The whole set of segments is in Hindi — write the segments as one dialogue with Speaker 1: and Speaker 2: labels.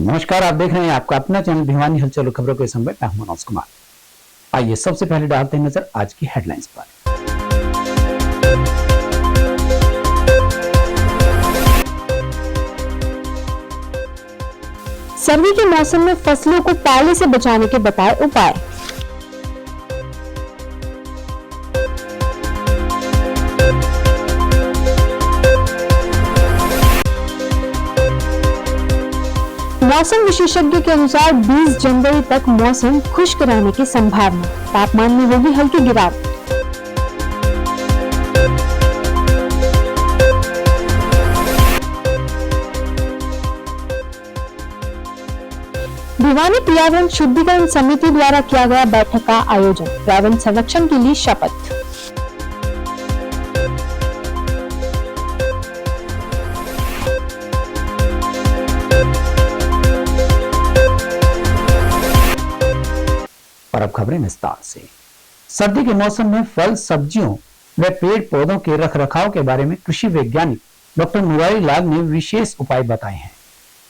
Speaker 1: नमस्कार, आप देख रहे हैं आपका अपना चैनल भिवानी हलचल खबरों के संग मैं हूं मनोज कुमार। आइए सबसे पहले डालते हैं नजर आज की हेडलाइंस पर।
Speaker 2: सर्दी के मौसम में फसलों को पाले से बचाने के बताए उपाय। मौसम विशेषज्ञ के अनुसार 20 जनवरी तक मौसम खुश्क रहने की संभावना, तापमान में होगी हल्की गिरावट। भिवानी पर्यावरण शुद्धिकरण समिति द्वारा किया गया बैठक का आयोजन, पर्यावरण संरक्षण के लिए शपथ।
Speaker 1: और अब खबरें विस्तार से। सर्दी के मौसम में फल, सब्जियों व पेड़ पौधों के रखरखाव के बारे में कृषि वैज्ञानिक डॉक्टर मुरारी लाल ने विशेष उपाय बताए हैं।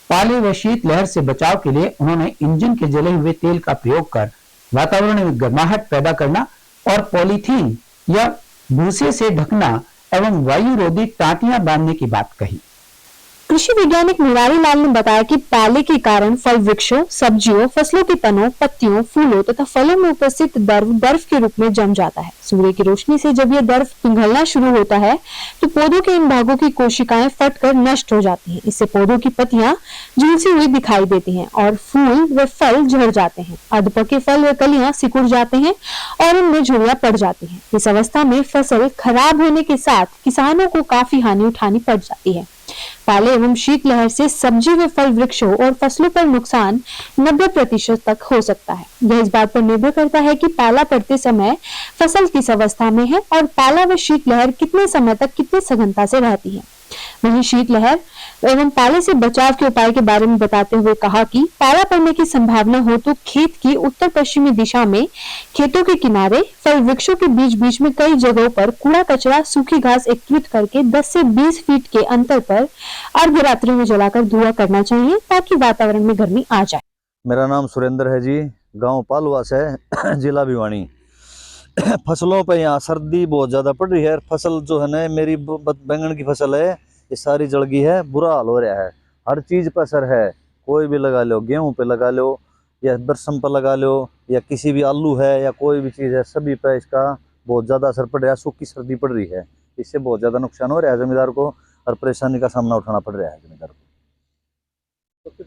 Speaker 1: पाले व शीत लहर से बचाव के लिए उन्होंने इंजन के जले हुए तेल का प्रयोग कर वातावरण में गर्माहट पैदा करना और पॉलीथीन या भूसे से ढकना एवं वायु रोधी टाटियां बांधने की बात कही।
Speaker 2: कृषि वैज्ञानिक मुरारी लाल ने बताया कि पाले के कारण फल वृक्षों, सब्जियों, फसलों के तनों, पत्तियों, फूलों तथा फलों में उपस्थित द्रव बर्फ के रूप में जम जाता है। सूर्य की रोशनी से जब यह द्रव पिघलना शुरू होता है तो पौधों के इन भागों की कोशिकाएं फटकर नष्ट हो जाती हैं। इससे पौधों की पत्तियां झुलसी हुई दिखाई देती हैं और फूल व फल झड़ जाते हैं। अधपके फल व कलियां सिकुड़ जाते हैं और उनमें झुर्रियां पड़ जाती हैं। इस अवस्था में फसल खराब होने के साथ किसानों को काफी हानि उठानी पड़ जाती है। पाले एवं शीतलहर से सब्जी व फल वृक्षों और फसलों पर नुकसान 90% तक हो सकता है। यह इस बात पर निर्भर करता है कि पाला पड़ते समय फसल किस अवस्था में है और पाला व शीतलहर कितने समय तक कितनी सघनता से रहती है। वहीं शीतलहर एवं पाले से बचाव के उपाय के बारे में बताते हुए कहा कि पाला पड़ने की संभावना हो तो खेत की उत्तर पश्चिमी दिशा में खेतों के किनारे फल वृक्षों के बीच बीच में कई जगहों पर कूड़ा कचरा, सूखी घास एकत्रित करके 10 से 20 फीट के अंतर पर अर्धरात्रि में जलाकर धुआं करना चाहिए ताकि वातावरण में गर्मी आ जाए।
Speaker 3: मेरा नाम सुरेंद्र है जी, गांव पालवास है, जिला भिवानी। फसलों पे यहाँ सर्दी बहुत ज़्यादा पड़ रही है। फसल जो है ना, मेरी बैंगन की फसल है, ये सारी जल गई है, बुरा हाल हो रहा है। हर चीज़ पर असर है, कोई भी लगा लो, गेहूं पे लगा लो या बरसम पर लगा लो या किसी भी आलू है या कोई भी चीज़ है, सभी पे इसका बहुत ज़्यादा असर पड़ रहा है। सूखी सर्दी पड़ रही है, इससे बहुत ज़्यादा नुकसान हो रहा है जमींदार को और परेशानी का सामना उठाना पड़ रहा है जमींदार को।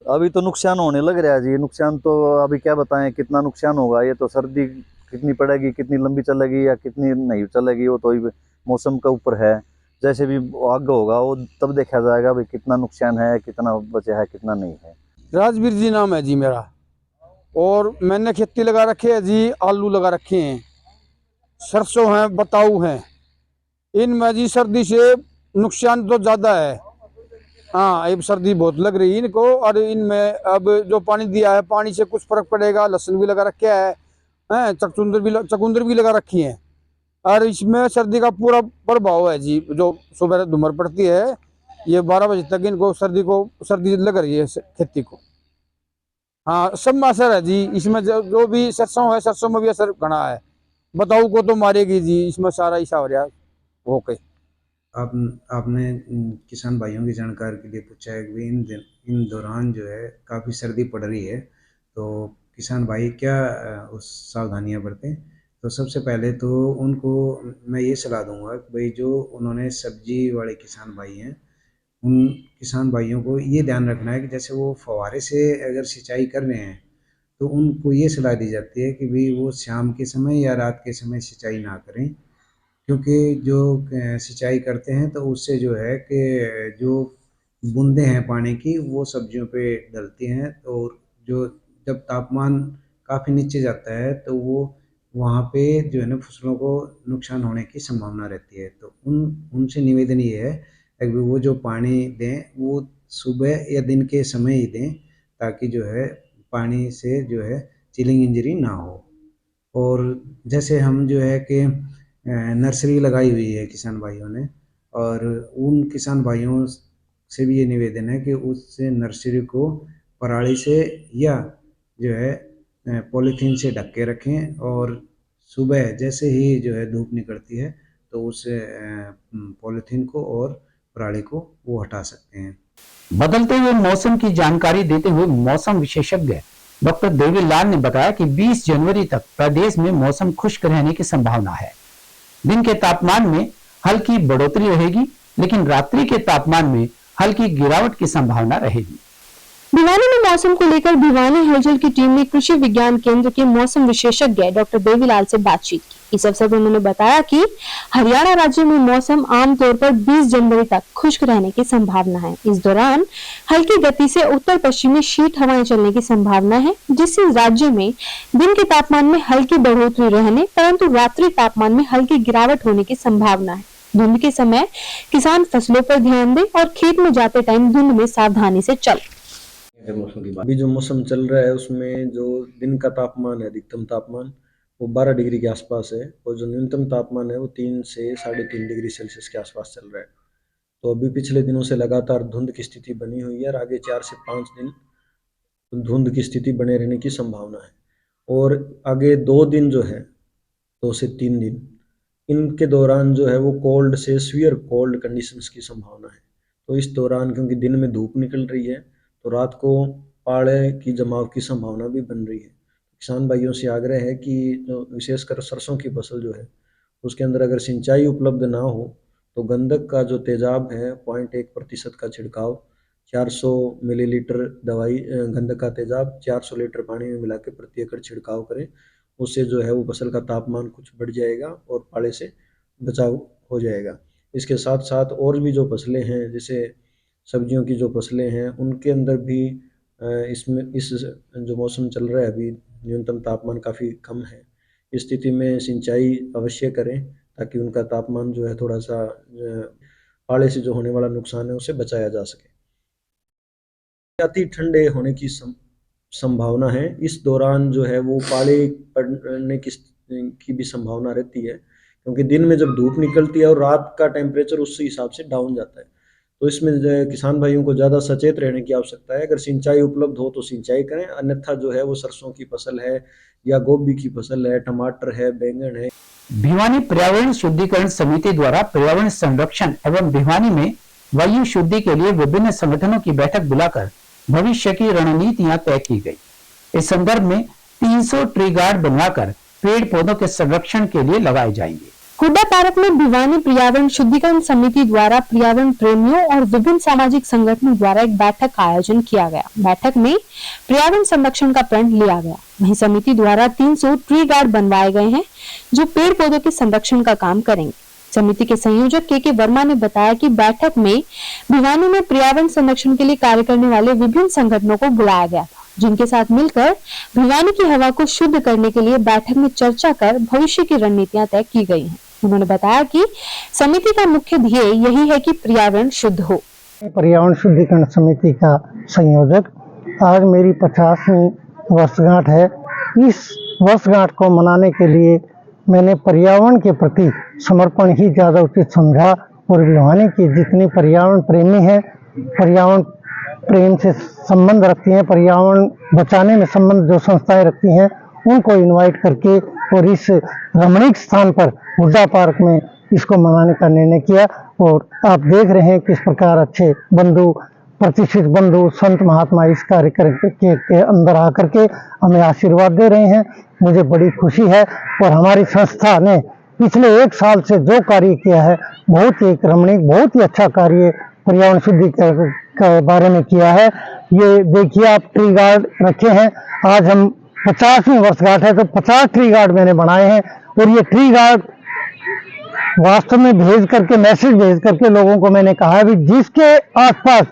Speaker 3: अभी तो नुकसान होने लग रहा है जी, नुकसान तो अभी क्या बताएं कितना नुकसान होगा। ये तो सर्दी कितनी पड़ेगी, कितनी लंबी चलेगी या कितनी नहीं चलेगी, वो तो मौसम के ऊपर है। जैसे भी आगे होगा वो तब देखा जाएगा भाई कितना नुकसान है, कितना बचा है, कितना नहीं है।
Speaker 4: राजवीर जी नाम है जी मेरा, और मैंने खेती लगा रखी है जी, आलू लगा रखे हैं, सरसों हैं, बताऊ हैं। इनमें जी सर्दी से नुकसान तो ज़्यादा है। हाँ, अब सर्दी बहुत लग रही है इनको, और इनमें अब जो पानी दिया है, पानी से कुछ फर्क पड़ेगा। लहसुन भी लगा रखा है, चकुंदर भी लगा रखी है, और इसमें सर्दी का पूरा प्रभाव है जी। जो सुबह धुमर पड़ती है, ये 12 बजे तक इनको सर्दी लग रही है खेती को। हाँ, सब में असर है जी। इसमें जो भी सरसों है, सरसों में भी असर घना है। बताऊ को तो मारेगी जी, इसमें सारा हिस्सा हो रहा है। ओके,
Speaker 5: आपने किसान भाइयों की जानकारी के लिए पूछा है कि इन दौरान जो है काफ़ी सर्दी पड़ रही है, तो किसान भाई क्या उस सावधानियां बरतें। तो सबसे पहले तो उनको मैं ये सलाह दूंगा कि भाई जो उन्होंने सब्जी वाले किसान भाई हैं, उन किसान भाइयों को ये ध्यान रखना है कि जैसे वो फव्वारे से अगर सिंचाई कर रहे हैं तो उनको ये सलाह दी जाती है कि भाई वो शाम के समय या रात के समय सिंचाई ना करें, क्योंकि जो सिंचाई करते हैं तो उससे जो है कि जो बूंदें हैं पानी की वो सब्जियों पे डलती हैं, और जो जब तापमान काफ़ी नीचे जाता है तो वो वहाँ पे जो है ना फसलों को नुकसान होने की संभावना रहती है। तो उनसे निवेदन ये है कि वो जो पानी दें वो सुबह या दिन के समय ही दें, ताकि जो है पानी से जो है चिलिंग इंजरी ना हो। और जैसे हम जो है कि नर्सरी लगाई हुई है किसान भाइयों ने, और उन किसान भाइयों से भी ये निवेदन है कि उस नर्सरी को पराली से या जो है पॉलीथीन से ढक के रखें, और सुबह जैसे ही जो है धूप निकलती है तो उस पॉलीथीन को और पराली को वो हटा सकते हैं।
Speaker 1: बदलते हुए मौसम की जानकारी देते हुए मौसम विशेषज्ञ डॉक्टर देवीलाल ने बताया कि 20 जनवरी तक प्रदेश में मौसम खुश्क रहने की संभावना है। दिन के तापमान में हल्की बढ़ोतरी रहेगी, लेकिन रात्रि के तापमान में हल्की गिरावट की संभावना रहेगी।
Speaker 2: भिवानी में मौसम को लेकर भिवानी हलचल की टीम ने कृषि विज्ञान केंद्र के मौसम विशेषज्ञ डॉक्टर देवीलाल से बातचीत की। इस अवसर पर उन्होंने बताया कि हरियाणा राज्य में मौसम आमतौर पर 20 जनवरी तक खुश्क रहने की संभावना है। इस दौरान हल्की गति से उत्तर पश्चिमी शीत हवाएं चलने की संभावना है, जिससे राज्य में दिन के तापमान में हल्की बढ़ोतरी रहने परंतु रात्रि तापमान में हल्की गिरावट होने की संभावना है। धुंध के समय किसान फसलों पर ध्यान दें और खेत में जाते टाइम धुंध में सावधानी से चलें।
Speaker 6: अभी जो मौसम चल रहा है उसमें जो दिन का तापमान है, अधिकतम तापमान वो 12 डिग्री के आसपास है, और जो न्यूनतम तापमान है वो 3 से 3.5 डिग्री सेल्सियस के आसपास चल रहा है। तो अभी पिछले दिनों से लगातार धुंध की स्थिति बनी हुई है और आगे 4 से 5 दिन धुंध की स्थिति बने रहने की संभावना है, और आगे 2 दिन जो है 2 से 3 दिन इनके दौरान जो है वो कोल्ड से सीवियर कोल्ड कंडीशंस की संभावना है। तो इस दौरान क्योंकि दिन में धूप निकल रही है तो रात को पाले की जमाव की संभावना भी बन रही है। किसान भाइयों से आग्रह है कि जो विशेषकर सरसों की फसल जो है उसके अंदर अगर सिंचाई उपलब्ध ना हो तो गंधक का जो तेजाब है 0.1% का छिड़काव, 400 मिलीलीटर दवाई गंधक का तेजाब 400 लीटर पानी में मिला के प्रति एकड़ छिड़काव करें। उससे जो है वो फसल का तापमान कुछ बढ़ जाएगा और पाले से बचाव हो जाएगा। इसके साथ साथ और भी जो फसलें हैं जैसे सब्जियों की जो फसलें हैं उनके अंदर भी इसमें इस जो मौसम चल रहा है अभी न्यूनतम तापमान काफ़ी कम है, इस स्थिति में सिंचाई अवश्य करें ताकि उनका तापमान जो है थोड़ा सा पाले से जो होने वाला नुकसान है उसे बचाया जा सके। अति ठंडे होने की संभावना है, इस दौरान जो है वो पाले पड़ने की भी संभावना रहती है, क्योंकि दिन में जब धूप निकलती है और रात का टेम्परेचर उस हिसाब से डाउन जाता है। तो इसमें किसान भाइयों को ज़्यादा सचेत रहने की आवश्यकता है। अगर सिंचाई उपलब्ध हो तो सिंचाई करें, अन्यथा जो है वो सरसों की फसल है या गोभी की फसल है, टमाटर है, बैंगन है।
Speaker 1: भिवानी पर्यावरण शुद्धिकरण समिति द्वारा पर्यावरण संरक्षण एवं भिवानी में वायु शुद्धि के लिए विभिन्न संगठनों की बैठक बुलाकर भविष्य की रणनीतियां तय की गई। इस संदर्भ में 300 ट्री गार्ड बनवाकर पेड़ पौधों के संरक्षण के लिए लगाए जाएंगे।
Speaker 2: हुड्डा पार्क में भिवानी पर्यावरण शुद्धिकरण समिति द्वारा पर्यावरण प्रेमियों और विभिन्न सामाजिक संगठनों द्वारा एक बैठक का आयोजन किया गया। बैठक में पर्यावरण संरक्षण का प्रण लिया गया। वहीं समिति द्वारा 300 ट्री गार्ड बनवाए गए हैं जो पेड़ पौधों के संरक्षण का काम करेंगे। समिति के संयोजक के वर्मा ने बताया कि बैठक में भिवानी में पर्यावरण संरक्षण के लिए कार्य करने वाले विभिन्न संगठनों को बुलाया गया था, जिनके साथ मिलकर भिवानी की हवा को शुद्ध करने के लिए बैठक में चर्चा कर भविष्य की रणनीतियां तय की गई हैं। उन्होंने बताया कि समिति का मुख्य ध्येय यही है कि पर्यावरण शुद्ध हो।
Speaker 7: पर्यावरण शुद्धिकरण समिति का संयोजक, आज मेरी 50वीं वर्षगांठ है। इस वर्षगांठ को मनाने के लिए मैंने पर्यावरण के प्रति समर्पण ही ज़्यादा उचित समझा, और भिवानी की जितनी पर्यावरण प्रेमी हैं, पर्यावरण प्रेम से संबंध रखती हैं, पर्यावरण बचाने में संबंध जो संस्थाएं रखती हैं, उनको इनवाइट करके और इस रमणीक स्थान पर हुड्डा पार्क में इसको मनाने का निर्णय किया। और आप देख रहे हैं किस प्रकार अच्छे बंधु, प्रतिष्ठित बंधु, संत महात्मा इस कार्य के अंदर आकर के हमें आशीर्वाद दे रहे हैं। मुझे बड़ी खुशी है। और हमारी संस्था ने पिछले 1 साल से जो कार्य किया है, बहुत ही एक रमणीक, बहुत ही अच्छा कार्य पर्यावरण शुद्धि के बारे में किया है। ये देखिए, आप ट्री गार्ड रखे हैं। आज हम 50वीं वर्षगांठ है तो 50 ट्री गार्ड मैंने बनाए हैं, और ये ट्री गार्ड वास्तव में मैसेज भेज करके लोगों को मैंने कहा है भी जिसके आसपास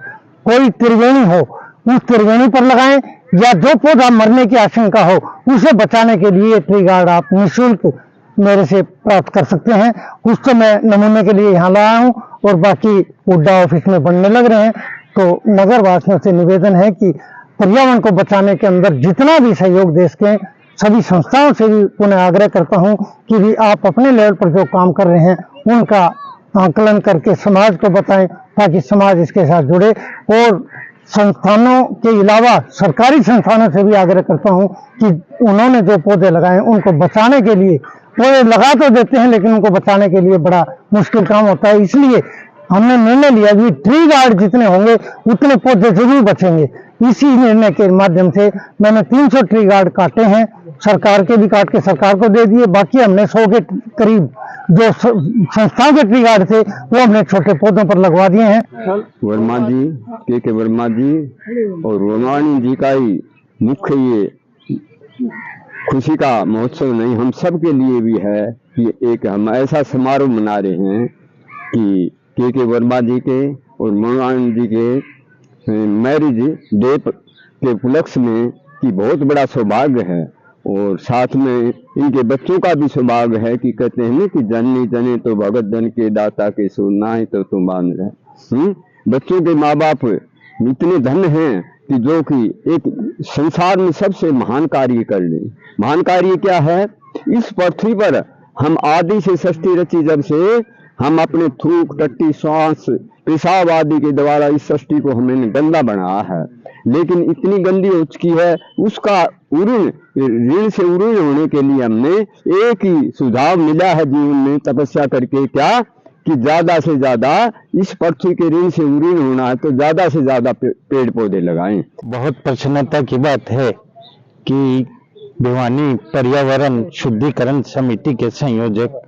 Speaker 7: कोई त्रिवेणी हो उस त्रिवेणी पर लगाएं, या जो पौधा मरने की आशंका हो उसे बचाने के लिए ट्री गार्ड आप निःशुल्क मेरे से प्राप्त कर सकते हैं। कुछ तो मैं नमूने के लिए यहाँ लाया हूँ और बाकी हुड्डा ऑफिस में बनने लग रहे हैं। तो नगर वासियों से निवेदन है कि पर्यावरण को बचाने के अंदर जितना भी सहयोग देश के सभी संस्थाओं से भी पुनः आग्रह करता हूं कि भी आप अपने लेवल पर जो काम कर रहे हैं उनका आकलन करके समाज को बताएं ताकि समाज इसके साथ जुड़े। और संस्थानों के अलावा सरकारी संस्थानों से भी आग्रह करता हूं कि उन्होंने जो पौधे लगाए उनको बचाने के लिए, पौधे लगा तो देते हैं लेकिन उनको बचाने के लिए बड़ा मुश्किल काम होता है। इसलिए हमने निर्णय लिया कि ट्री गार्ड जितने होंगे उतने पौधे जरूर बचेंगे। इसी निर्णय के माध्यम से मैंने 300 ट्री गार्ड काटे हैं, सरकार के भी काट के सरकार को दे दिए। बाकी हमने 100 के करीब जो संस्था के ट्री गार्ड थे वो हमने छोटे पौधों पर लगवा दिए हैं।
Speaker 8: वर्मा जी, के वर्मा जी और वर्माणी जी का ही मुख्य ये खुशी का महोत्सव नहीं, हम सब के लिए भी है कि एक हम ऐसा समारोह मना रहे हैं कि के वर्मा जी के और वर्माणी जी के मैरिज डे के उपलक्ष्य में कि बहुत बड़ा सौभाग्य है। और साथ में इनके बच्चों का भी सौभाग्य है कि कहते हैं ना कि जननी जने तो भगत जन के दाता के सुनना है तो तुम बांध रहे। बच्चों के माँ बाप इतने धन्य हैं कि जो कि एक संसार में सबसे महान कार्य कर ले। महान कार्य क्या है? इस पृथ्वी पर हम आदि से सृष्टि रची, जब से हम अपने थूक टट्टी श्वास पेशाब आदि के द्वारा इस सृष्टि को हमने गंदा बनाया है, लेकिन इतनी गंदी हो चुकी है, उसका ऋण से उऋण होने के लिए हमने एक ही सुझाव मिला है जीवन में तपस्या करके, क्या कि ज्यादा से ज्यादा इस पृथ्वी के ऋण से उऋण होना है तो ज्यादा से ज्यादा पेड़ पौधे लगाएं।
Speaker 9: बहुत प्रसन्नता की बात है कि भिवानी पर्यावरण शुद्धिकरण समिति के संयोजक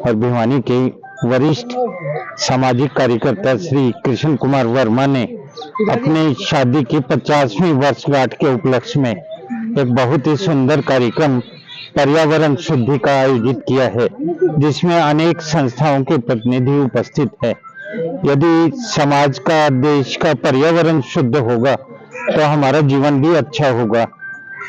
Speaker 9: और भिवानी के वरिष्ठ सामाजिक कार्यकर्ता श्री कृष्ण कुमार वर्मा ने अपने शादी की 50वीं वर्षगांठ के उपलक्ष्य में एक बहुत ही सुंदर कार्यक्रम पर्यावरण शुद्धि का आयोजित किया है, जिसमें अनेक संस्थाओं के प्रतिनिधि उपस्थित है। यदि समाज का, देश का पर्यावरण शुद्ध होगा तो हमारा जीवन भी अच्छा होगा।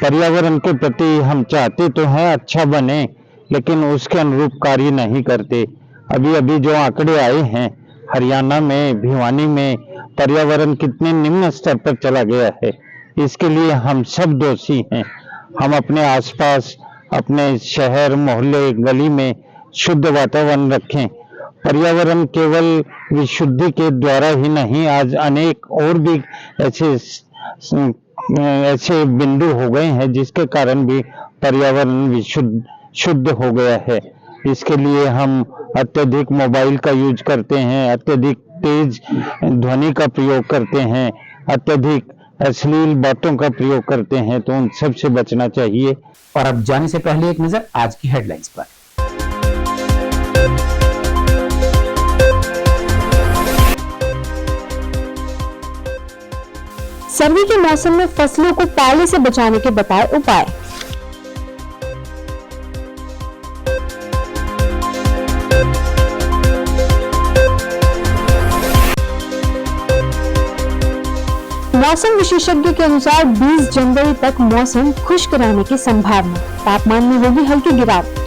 Speaker 9: पर्यावरण के प्रति हम चाहते तो हैं अच्छा बने, लेकिन उसके अनुरूप कार्य नहीं करते। अभी अभी जो आंकड़े आए हैं हरियाणा में, भिवानी में पर्यावरण कितने निम्न स्तर पर चला गया है, इसके लिए हम सब दोषी हैं। हम अपने आसपास, अपने शहर, मोहल्ले, गली में शुद्ध वातावरण रखें। पर्यावरण केवल विशुद्धि के द्वारा ही नहीं, आज अनेक और भी ऐसे बिंदु हो गए हैं जिसके कारण भी पर्यावरण शुद्ध हो गया है। इसके लिए हम अत्यधिक मोबाइल का यूज करते हैं, अत्यधिक तेज ध्वनि का प्रयोग करते हैं, अत्यधिक अश्लील बातों का प्रयोग करते हैं, तो उन सब से बचना चाहिए।
Speaker 1: और अब जाने से पहले एक नजर आज की हेडलाइंस पर।
Speaker 2: सर्दी के मौसम में फसलों को पाले से बचाने के बताए उपाय। मौसम विशेषज्ञ के अनुसार 20 जनवरी तक मौसम खुश्क रहने की संभावना, तापमान में होगी हल्की गिरावट।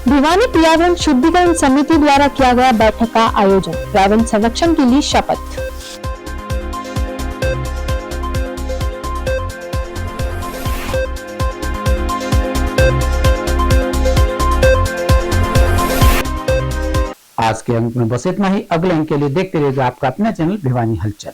Speaker 2: भिवानी पर्यावरण शुद्धिकरण समिति द्वारा किया गया बैठक का आयोजन, पर्यावरण संरक्षण के लिए शपथ।
Speaker 1: आज के अंक में बस इतना ही। अगले अंक के लिए देखते रहिए आपका अपना चैनल भिवानी हलचल।